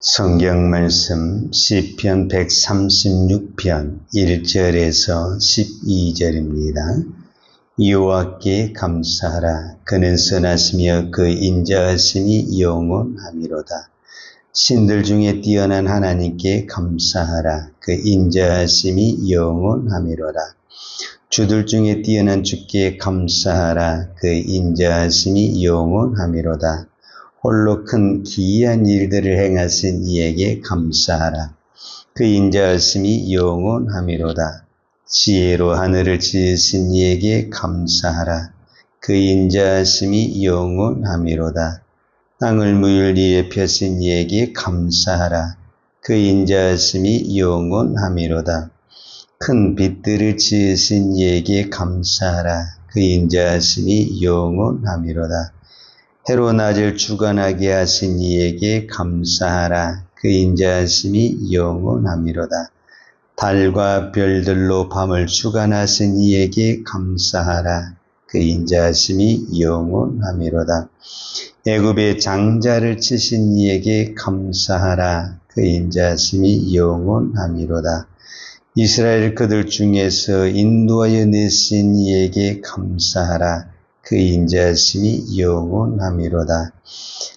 성경 말씀 시편 136편 1절에서 12절입니다. 여호와께 감사하라. 그는 선하시며 그 인자하심이 영원하미로다. 신들 중에 뛰어난 하나님께 감사하라. 그 인자하심이 영원하미로다. 주들 중에 뛰어난 주께 감사하라. 그 인자하심이 영원하미로다. 홀로 큰 기이한 일들을 행하신 이에게 감사하라. 그 인자하심이 영원하미로다. 지혜로 하늘을 지으신 이에게 감사하라. 그 인자하심이 영원하미로다. 땅을 무율리에 펴신 이에게 감사하라. 그 인자하심이 영원하미로다. 큰 빛들을 지으신 이에게 감사하라. 그 인자하심이 영원하미로다. 해로 낮을 주관하게 하신 이에게 감사하라. 그 인자하심이 영원하미로다. 달과 별들로 밤을 주관하신 이에게 감사하라. 그 인자하심이 영원하미로다. 애굽의 장자를 치신 이에게 감사하라. 그 인자하심이 영원하미로다. 이스라엘 그들 중에서 인도하여 내신 이에게 감사하라. 그 인자하심이 영원하미로다.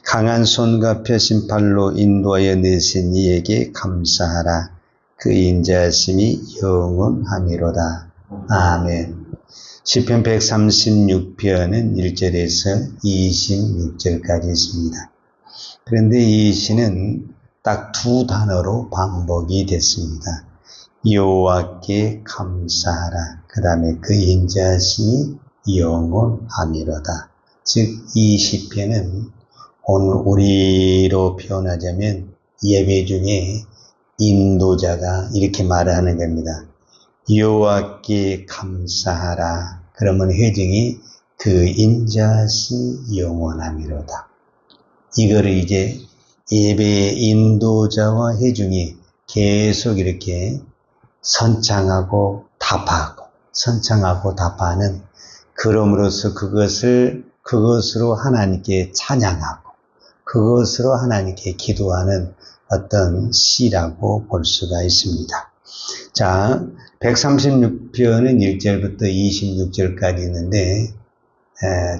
강한 손과 펴신 팔로 인도하여 내신 이에게 감사하라. 그 인자하심이 영원하미로다. 아멘. 시편 136편은 1절에서 26절까지 있습니다. 그런데 이 시는 딱 두 단어로 반복이 됐습니다. 여호와께 감사하라. 그 다음에 그 인자하심이 영원하미로다. 즉 이 시편은 오늘 우리로 표현하자면 예배 중에 인도자가 이렇게 말하는 겁니다. 여호와께 감사하라. 그러면 회중이 그 인자하심이 영원하미로다. 이거를 이제 예배의 인도자와 회중이 계속 이렇게 선창하고 답하는 그럼으로써 그것으로 하나님께 찬양하고 그것으로 하나님께 기도하는 어떤 시라고 볼 수가 있습니다. 자, 136편은 1절부터 26절까지 있는데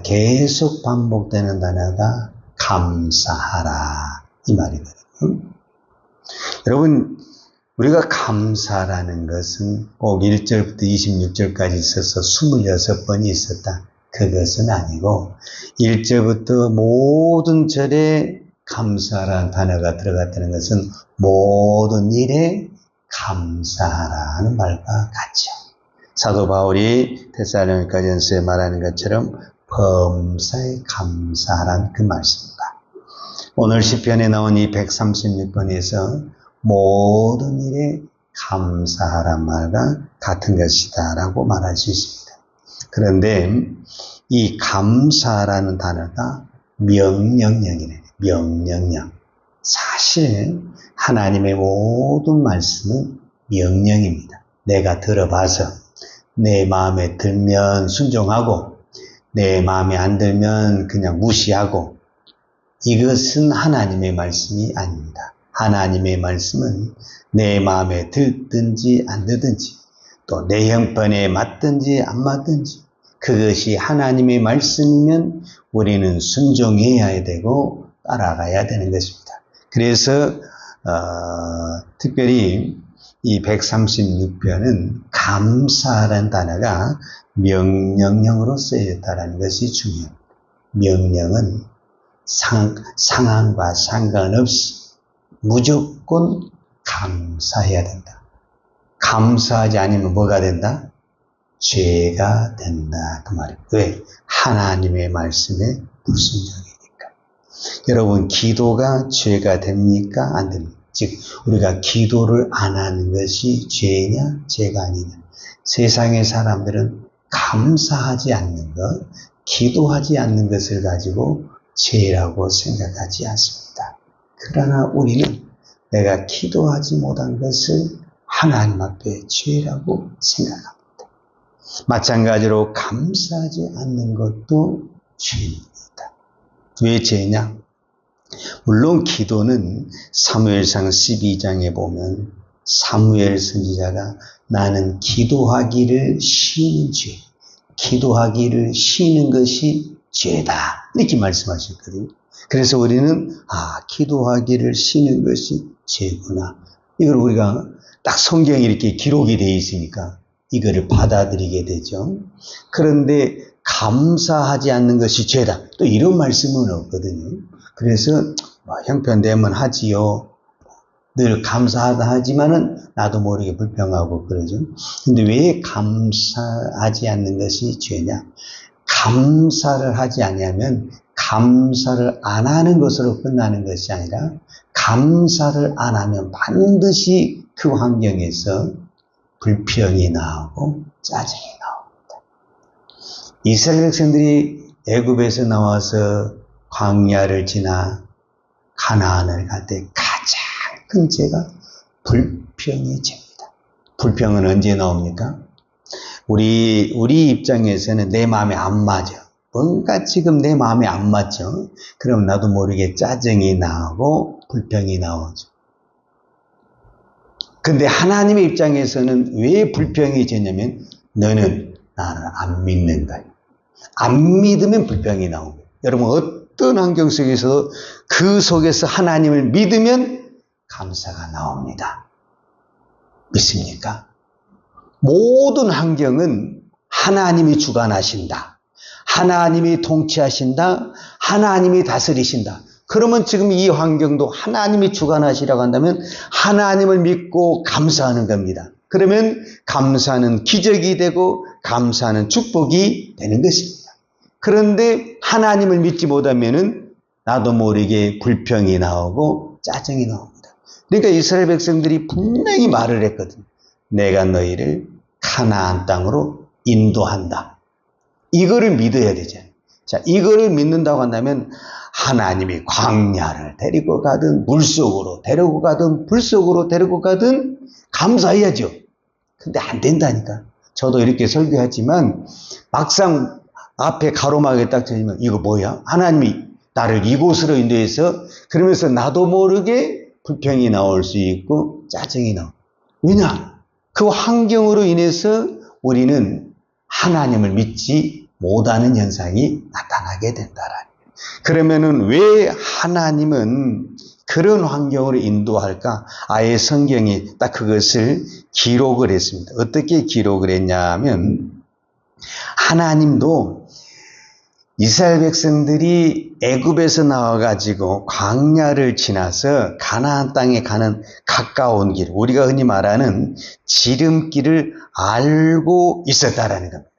계속 반복되는 단어가 감사하라 이 말이거든요. 여러분, 우리가 감사라는 것은 꼭 1절부터 26절까지 있어서 26번이 있었다. 그것은 아니고 1절부터 모든 절에 감사라는 단어가 들어갔다는 것은 모든 일에 감사하라는 말과 같죠. 사도 바울이 데살로니가전서에 말하는 것처럼 범사에 감사하라는 그 말씀입니다. 오늘 시편에 나온 이 136번에서 모든 일에 감사하란 말과 같은 것이다 라고 말할 수 있습니다. 그런데 이 감사라는 단어가 명령형이래요. 명령형. 사실 하나님의 모든 말씀은 명령입니다. 내가 들어봐서 내 마음에 들면 순종하고 내 마음에 안 들면 그냥 무시하고, 이것은 하나님의 말씀이 아닙니다. 하나님의 말씀은 내 마음에 들든지 안 들든지 또 내 형편에 맞든지 안 맞든지 그것이 하나님의 말씀이면 우리는 순종해야 되고 따라가야 되는 것입니다. 그래서 특별히 이 136편은 감사라는 단어가 명령형으로 쓰여졌다는 것이 중요합니다. 명령은 상황과 상관없이 무조건 감사해야 된다. 감사하지 않으면 뭐가 된다? 죄가 된다. 그 말이에요. 왜? 하나님의 말씀에 불순종이니까. 여러분, 기도가 죄가 됩니까? 안 됩니까? 즉, 우리가 기도를 안 하는 것이 죄냐? 죄가 아니냐? 세상의 사람들은 감사하지 않는 것, 기도하지 않는 것을 가지고 죄라고 생각하지 않습니다. 그러나 우리는 내가 기도하지 못한 것을 하나님 앞에 죄라고 생각합니다. 마찬가지로 감사하지 않는 것도 죄입니다. 왜 죄냐? 물론 기도는 사무엘상 12장에 보면 사무엘 선지자가 나는 기도하기를 쉬는 죄, 기도하기를 쉬는 것이 죄다 이렇게 말씀하셨거든요. 그래서 우리는 기도하기를 쉬는 것이 죄구나. 이걸 우리가 딱 성경에 이렇게 기록이 되어 있으니까 이거를 받아들이게 되죠. 그런데 감사하지 않는 것이 죄다. 또 이런 말씀은 없거든요. 그래서 형편되면 하지요. 늘 감사하다 하지만은 나도 모르게 불평하고 그러죠. 근데 왜 감사하지 않는 것이 죄냐? 감사를 하지 않으면 감사를 안 하는 것으로 끝나는 것이 아니라 감사를 안 하면 반드시 그 환경에서 불평이 나오고 짜증이 나옵니다. 이스라엘 백성들이 애굽에서 나와서 광야를 지나 가나안을 갈 때 가장 큰 죄가 불평의 죄입니다. 불평은 언제 나옵니까? 우리 입장에서는 내 마음에 안 맞아. 뭔가 지금 내 마음에 안 맞죠? 그럼 나도 모르게 짜증이 나고 불평이 나오죠. 근데 하나님의 입장에서는 왜 불평이 되냐면 너는 나를 안 믿는 거예요. 안 믿으면 불평이 나오는 거예요. 여러분 어떤 환경 속에서 그 속에서 하나님을 믿으면 감사가 나옵니다. 믿습니까? 모든 환경은 하나님이 주관하신다. 하나님이 통치하신다. 하나님이 다스리신다. 그러면 지금 이 환경도 하나님이 주관하시라고 한다면 하나님을 믿고 감사하는 겁니다. 그러면 감사는 기적이 되고 감사는 축복이 되는 것입니다. 그런데 하나님을 믿지 못하면은 나도 모르게 불평이 나오고 짜증이 나옵니다. 그러니까 이스라엘 백성들이 분명히 말을 했거든요. 내가 너희를 가나안 땅으로 인도한다. 이거를 믿어야 되잖아요. 자, 이거를 믿는다고 한다면 하나님이 광야를 데리고 가든 물속으로 데리고 가든 불속으로 데리고 가든 감사해야죠. 근데 안 된다니까. 저도 이렇게 설교하지만 막상 앞에 가로막에 딱 쳐지면 이거 뭐야? 하나님이 나를 이곳으로 인도해서 그러면서 나도 모르게 불평이 나올 수 있고 짜증이 나오고. 왜냐? 그 환경으로 인해서 우리는 하나님을 믿지 못하는 현상이 나타나게 된다라는 거예요. 그러면은 왜 하나님은 그런 환경으로 인도할까? 아예 성경이 딱 그것을 기록을 했습니다. 어떻게 기록을 했냐면 하나님도 이스라엘 백성들이 애굽에서 나와가지고 광야를 지나서 가나안 땅에 가는 가까운 길, 우리가 흔히 말하는 지름길을 알고 있었다라는 겁니다.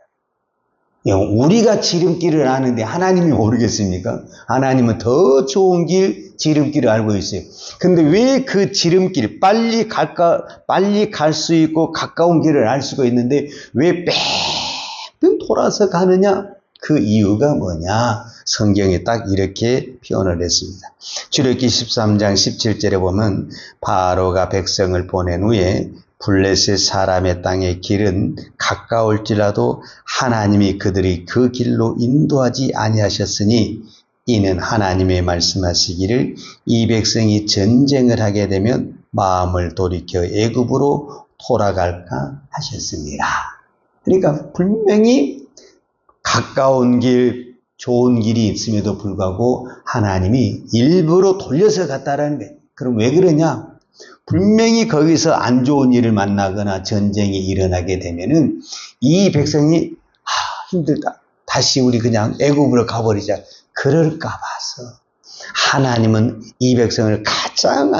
우리가 지름길을 아는데 하나님이 모르겠습니까? 하나님은 더 좋은 길, 지름길을 알고 있어요. 근데 왜 그 지름길, 빨리 갈 수 있고 가까운 길을 알 수가 있는데 왜 뺑뺑 돌아서 가느냐? 그 이유가 뭐냐? 성경에 딱 이렇게 표현을 했습니다. 출애굽기 13장 17절에 보면 바로가 백성을 보낸 후에 블레셋 사람의 땅의 길은 가까울지라도 하나님이 그들이 그 길로 인도하지 아니하셨으니 이는 하나님의 말씀하시기를 이 백성이 전쟁을 하게 되면 마음을 돌이켜 애굽으로 돌아갈까 하셨습니다. 그러니까 분명히 가까운 길, 좋은 길이 있음에도 불구하고 하나님이 일부러 돌려서 갔다라는 거예요. 그럼 왜 그러냐? 분명히 거기서 안 좋은 일을 만나거나 전쟁이 일어나게 되면은 이 백성이 힘들다. 다시 우리 그냥 애굽으로 가버리자. 그럴까 봐서 하나님은 이 백성을 가장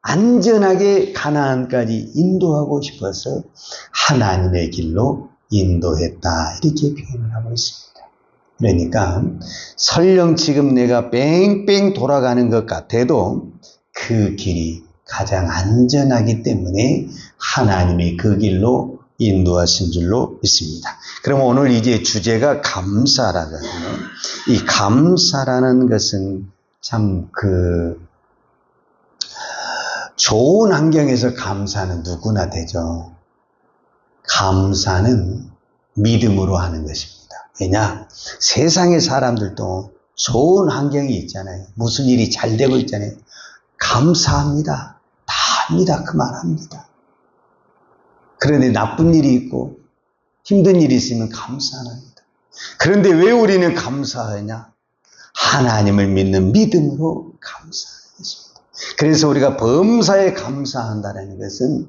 안전하게 가나안까지 인도하고 싶어서 하나님의 길로 인도했다. 이렇게 표현을 하고 있습니다. 그러니까 설령 지금 내가 뺑뺑 돌아가는 것 같아도 그 길이 가장 안전하기 때문에 하나님이 그 길로 인도하신 줄로 믿습니다. 그럼 오늘 이제 주제가 감사라거든요. 이 감사라는 것은 참 좋은 환경에서 감사는 누구나 되죠. 감사는 믿음으로 하는 것입니다. 왜냐? 세상의 사람들도 좋은 환경이 있잖아요. 무슨 일이 잘 되고 있잖아요. 감사합니다. 다 합니다. 그만합니다. 그런데 나쁜 일이 있고 힘든 일이 있으면 감사 안 합니다. 그런데 왜 우리는 감사하냐? 하나님을 믿는 믿음으로 감사하는 것입니다. 그래서 우리가 범사에 감사한다는 것은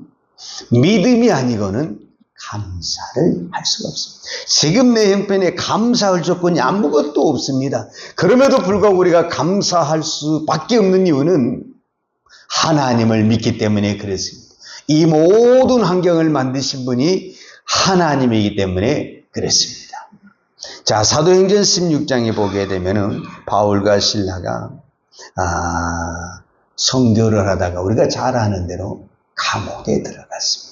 믿음이 아니고는 감사를 할 수가 없습니다. 지금 내 형편에 감사할 조건이 아무것도 없습니다. 그럼에도 불구하고 우리가 감사할 수밖에 없는 이유는 하나님을 믿기 때문에 그렇습니다. 이 모든 환경을 만드신 분이 하나님이기 때문에 그렇습니다. 자, 사도행전 16장에 보게 되면은 바울과 실라가 선교를 하다가 우리가 잘 아는 대로 감옥에 들어갔습니다.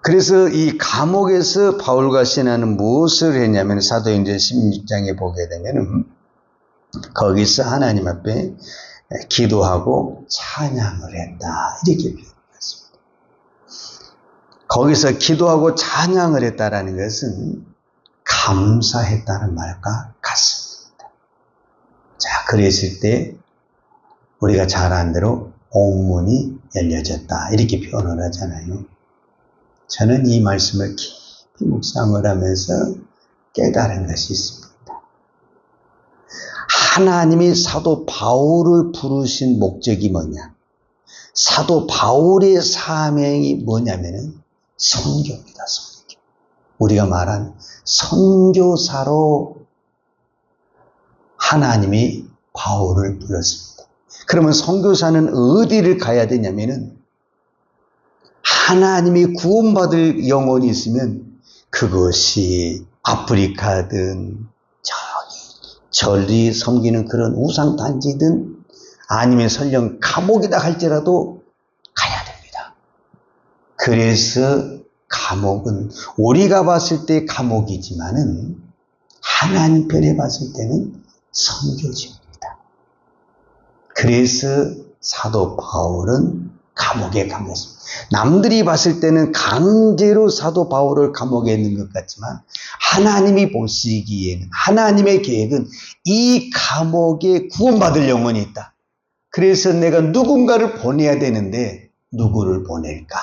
그래서 이 감옥에서 바울과 실라는 무엇을 했냐면 사도행전 16장에 보게 되면은 거기서 하나님 앞에 기도하고 찬양을 했다. 이렇게 표현했습니다. 거기서 기도하고 찬양을 했다라는 것은 감사했다는 말과 같습니다. 자, 그랬을 때 우리가 잘 아는 대로 옥문이 열려졌다. 이렇게 표현을 하잖아요. 저는 이 말씀을 깊이 묵상을 하면서 깨달은 것이 있습니다. 하나님이 사도 바울을 부르신 목적이 뭐냐? 사도 바울의 사명이 뭐냐면은 선교입니다. 선교. 우리가 말한 선교사로 하나님이 바울을 불렀습니다. 그러면 선교사는 어디를 가야 되냐면은 하나님이 구원받을 영혼이 있으면 그것이 아프리카든 절이 섬기는 그런 우상단지든 아니면 설령 감옥이다 할지라도 가야 됩니다. 그래서 감옥은 우리가 봤을 때 감옥이지만은 하나님 편에 봤을 때는 선교지입니다. 그래서 사도 바울은 감옥에 간 것입니다. 남들이 봤을 때는 강제로 사도 바울을 감옥에 있는 것 같지만 하나님이 보시기에는 하나님의 계획은 이 감옥에 구원받을 영혼이 있다. 그래서 내가 누군가를 보내야 되는데 누구를 보낼까?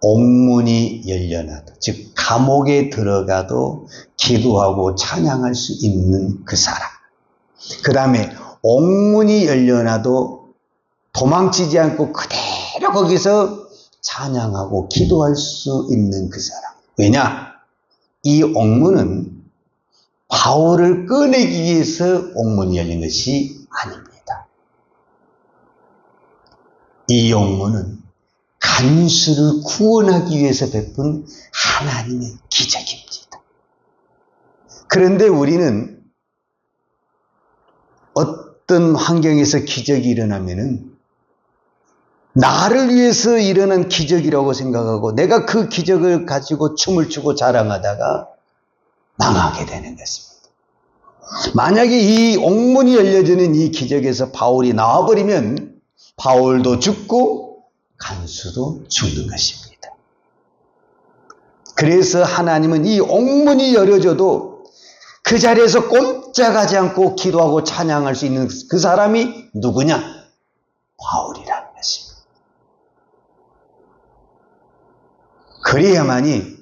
옥문이 열려놔도, 즉 감옥에 들어가도 기도하고 찬양할 수 있는 그 사람. 그 다음에 옥문이 열려놔도 도망치지 않고 그대로 거기서 찬양하고 기도할 수 있는 그 사람. 왜냐? 이 옥문은 바울을 꺼내기 위해서 옥문이 열린 것이 아닙니다. 이 옥문은 간수를 구원하기 위해서 베푼 하나님의 기적입니다. 그런데 우리는 어떤 환경에서 기적이 일어나면은 나를 위해서 일어난 기적이라고 생각하고 내가 그 기적을 가지고 춤을 추고 자랑하다가 망하게 되는 것입니다. 만약에 이 옥문이 열려지는 이 기적에서 바울이 나와버리면 바울도 죽고 간수도 죽는 것입니다. 그래서 하나님은 이 옥문이 열려져도 그 자리에서 꼼짝하지 않고 기도하고 찬양할 수 있는 그 사람이 누구냐? 바울이라는 것입니다. 그래야만이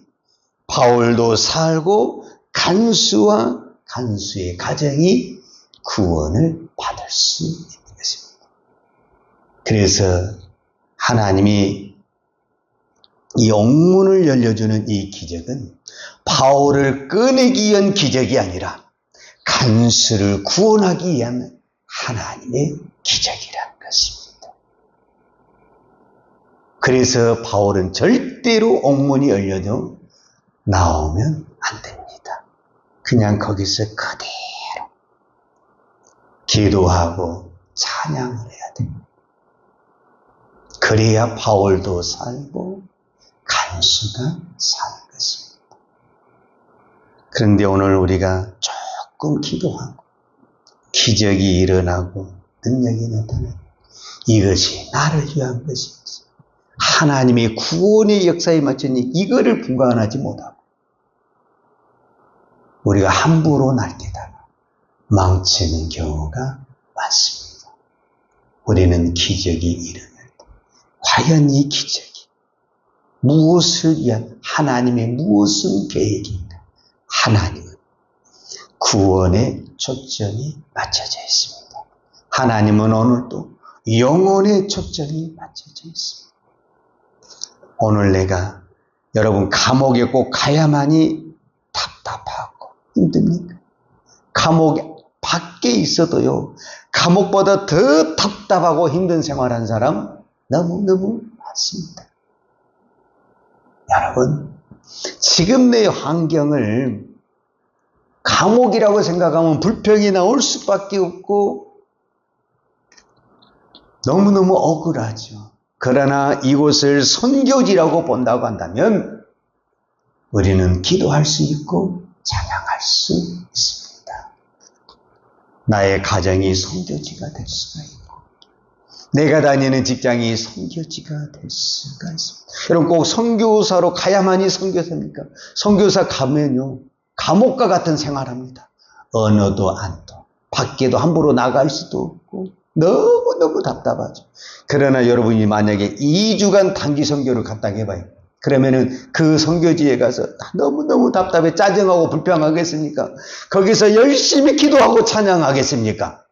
바울도 살고 간수와 간수의 가정이 구원을 받을 수 있는 것입니다. 그래서 하나님이 이 옥문을 열려주는 이 기적은 바울을 꺼내기 위한 기적이 아니라 간수를 구원하기 위한 하나님의 기적이라는 것입니다. 그래서 바울은 절대로 옥문이 열려도 나오면 안 됩니다. 그냥 거기서 그대로 기도하고 찬양을 해야 됩니다. 그래야 바울도 살고 간수가 사는 것입니다. 그런데 오늘 우리가 조금 기도하고 기적이 일어나고 능력이 나타나고 이것이 나를 위한 것인지 하나님의 구원의 역사에 맞추니 이거를 분간하지 못하고 우리가 함부로 날뛰다가 망치는 경우가 많습니다. 우리는 기적이 일어날 때 과연 이 기적이 무엇을 위한 하나님의 무슨 계획인가? 하나님은 구원에 초점이 맞춰져 있습니다. 하나님은 오늘도 영혼의 초점이 맞춰져 있습니다. 오늘 내가 여러분 감옥에 꼭 가야만이 답답하고 힘듭니까? 감옥 밖에 있어도요, 감옥보다 더 답답하고 힘든 생활한 사람 너무너무 많습니다. 여러분, 지금 내 환경을 감옥이라고 생각하면 불평이 나올 수밖에 없고 너무너무 억울하죠. 그러나 이곳을 선교지라고 본다고 한다면 우리는 기도할 수 있고 찬양할 수 있습니다. 나의 가정이 선교지가 될 수가 있고 내가 다니는 직장이 선교지가 될 수가 있습니다. 여러분 꼭 선교사로 가야만이 선교사입니까? 선교사 가면요 감옥과 같은 생활합니다. 언어도 안 돼. 밖에도 함부로 나갈 수도 없고 너무너무 답답하죠. 그러나 여러분이 만약에 2주간 단기 선교를 갔다 해봐요. 그러면은 그 선교지에 가서 너무너무 답답해 짜증하고 불평하겠습니까? 거기서 열심히 기도하고 찬양하겠습니까?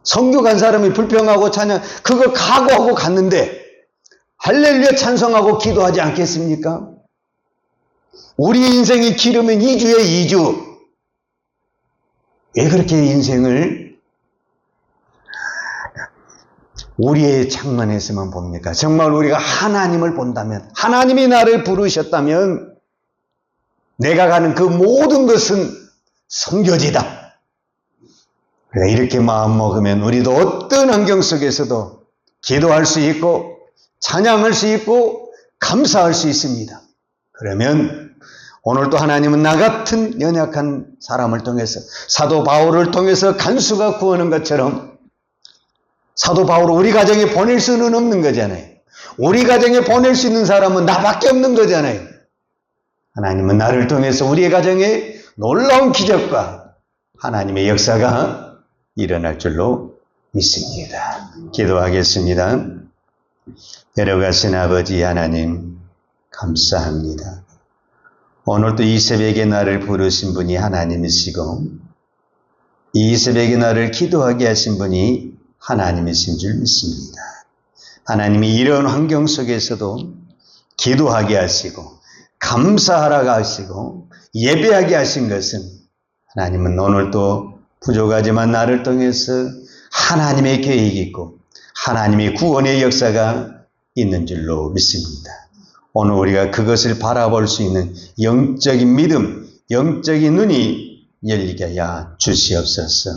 선교 간 사람이 불평하고 찬양 그거 각오하고 갔는데 할렐루야 찬송하고 기도하지 않겠습니까? 우리 인생이 길으면 2주에 2주. 왜 그렇게 인생을 우리의 창문에서만 봅니까? 정말 우리가 하나님을 본다면, 하나님이 나를 부르셨다면 내가 가는 그 모든 것은 선교지다. 그러니까 이렇게 마음 먹으면 우리도 어떤 환경 속에서도 기도할 수 있고 찬양할 수 있고 감사할 수 있습니다. 그러면 오늘도 하나님은 나 같은 연약한 사람을 통해서 사도 바울을 통해서 간수가 구하는 것처럼 사도 바울을 우리 가정에 보낼 수는 없는 거잖아요. 우리 가정에 보낼 수 있는 사람은 나밖에 없는 거잖아요. 하나님은 나를 통해서 우리의 가정에 놀라운 기적과 하나님의 역사가 일어날 줄로 믿습니다. 기도하겠습니다. 데려가신 아버지 하나님 감사합니다. 오늘도 이 새벽에 나를 부르신 분이 하나님이시고 이 새벽에 나를 기도하게 하신 분이 하나님이신 줄 믿습니다. 하나님이 이런 환경 속에서도 기도하게 하시고 감사하라고 하시고 예배하게 하신 것은 하나님은 오늘도 부족하지만 나를 통해서 하나님의 계획이 있고 하나님의 구원의 역사가 있는 줄로 믿습니다. 오늘 우리가 그것을 바라볼 수 있는 영적인 믿음, 영적인 눈이 열리게 하여 주시옵소서.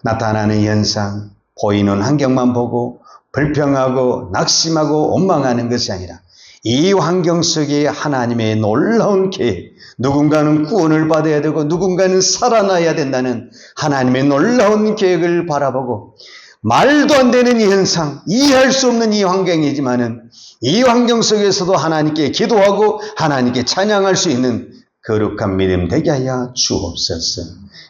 나타나는 현상, 보이는 환경만 보고 불평하고 낙심하고 원망하는 것이 아니라 이 환경 속에 하나님의 놀라운 계획, 누군가는 구원을 받아야 되고 누군가는 살아나야 된다는 하나님의 놀라운 계획을 바라보고 말도 안 되는 이 현상, 이해할 수 없는 이 환경이지만은 이 환경 속에서도 하나님께 기도하고 하나님께 찬양할 수 있는 거룩한 믿음 되게 하여 주옵소서.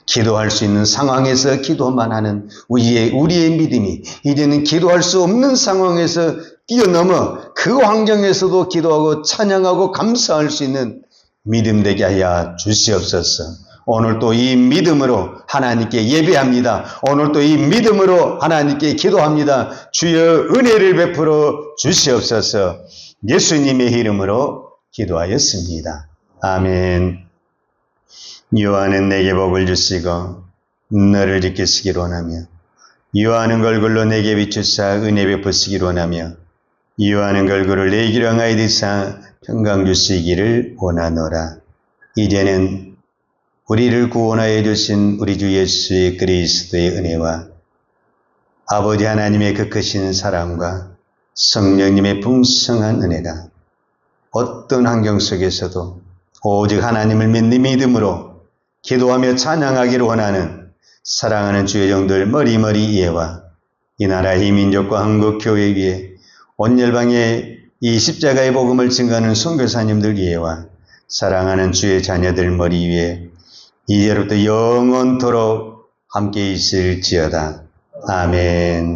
기도할 수 있는 상황에서 기도만 하는 우리의 믿음이 이제는 기도할 수 없는 상황에서 뛰어넘어 그 환경에서도 기도하고 찬양하고 감사할 수 있는 믿음 되게 하여 주시옵소서. 오늘 또 이 믿음으로 하나님께 예배합니다. 오늘 또 이 믿음으로 하나님께 기도합니다. 주여 은혜를 베풀어 주시옵소서. 예수님의 이름으로 기도하였습니다. 아멘. 요한은 내게 복을 주시고 너를 지키시기를 원하며 요한은 걸굴로 내게 비추사 은혜 베푸시기를 원하며 요한은 걸굴을 내 길을 향하여 드사 평강 주시기를 원하노라. 이제는 우리를 구원하여 주신 우리 주 예수 그리스도의 은혜와 아버지 하나님의 그 크신 사랑과 성령님의 풍성한 은혜가 어떤 환경 속에서도 오직 하나님을 믿는 믿음으로 기도하며 찬양하기를 원하는 사랑하는 주의 종들 머리머리 이해와 이 나라의 민족과 한국교회 위에 온 열방에 이 십자가의 복음을 증거하는 선교사님들 이해와 사랑하는 주의 자녀들 머리 위에 이제로부터 영원토록 함께 있을지어다. 아멘.